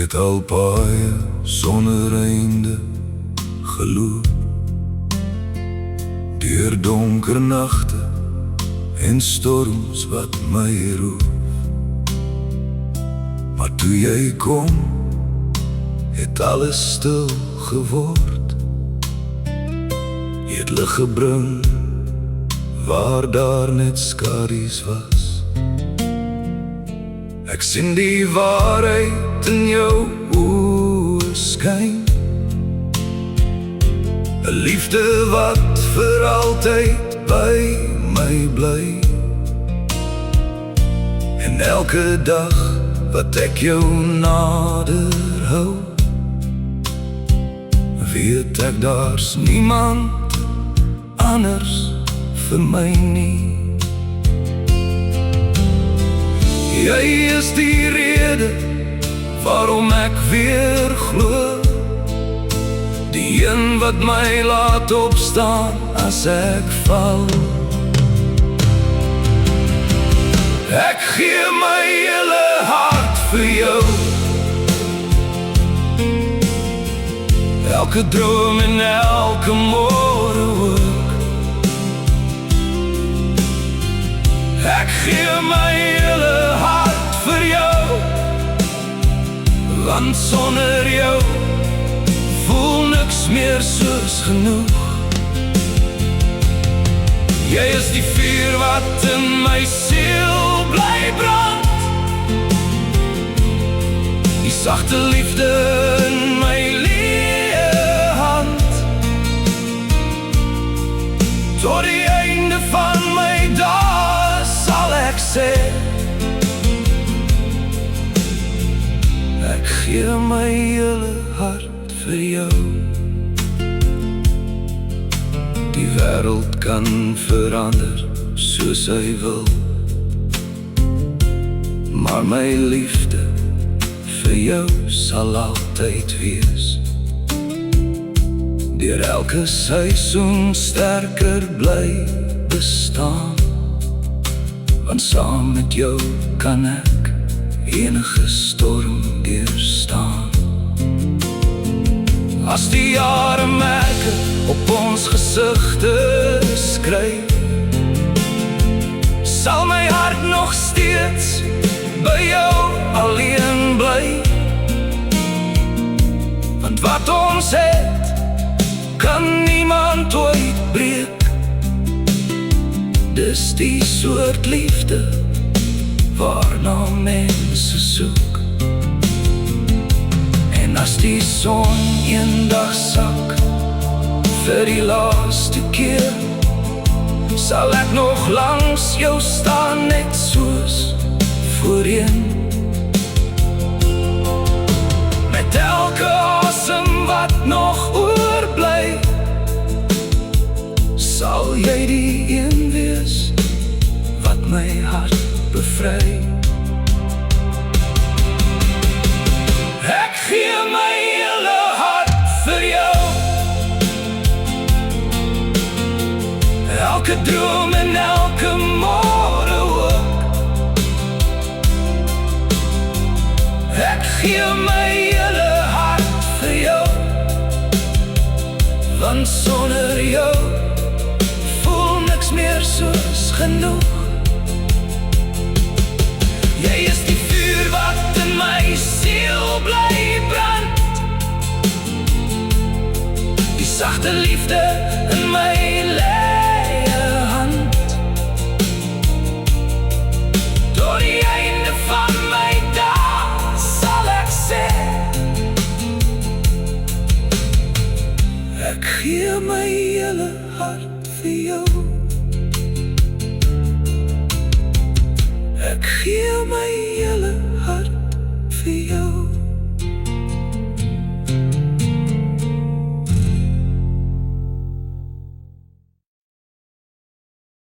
het al paaie sonder einde geloop, deur donker nagte en storms wat my roep. Maar toe jy kom, het alles stil geword. Jy het lig gebring waar daar net skadu's was. Ek sien die waarheid in jou oë skyn, 'n liefde wat vir altyd by my bly. En elke dag wat ek jou nader hou, weet ek daar's niemand anders vir my nie. Jy is die rede waarom ek weer glo, die een wat my laat opstaan as ek val. Ek gee my hele hart vir jou, elke droom en elke môre ook. Ek gee my hele hart vir jou, want sonder jou voel niks meer soos genoeg. Jy is die vuur wat in my siel bly brand, die sagte liefde in my leë hand. Tot die einde van my dae sal ek sê, ek gee my hele hart vir jou. Die wêreld kan verander soos hy wil, maar my liefde vir jou sal altyd wees. Deur elke seisoen sterker bly bestaan, want saam met jou kan ek enige storm deurstaan. As die jare merke op ons gesigte skryf, sal my hart nog steeds by jou alleen bly. Want wat ons het, kan niemand ooit breek. Dis die soort liefde waarna mense soek. En as die son eendag sak vir die laaste keer, sal ek nog langs jou staan net soos voorheen. Met elke asem wat nog oorbly, sal jy die een wees wat my hart bevry. Ek gee my hele hart vir jou, elke droom en elke môre ook. Ek gee my hele hart vir jou, want sonder jou voel niks meer soos genoeg. Jy is die vuur wat in my siel bly brand, die sagte liefde in my leë hand. Tot die einde van my dae sal ek sê, ek gee my hele hart vir jou. Ek gee my hele hart vir jou.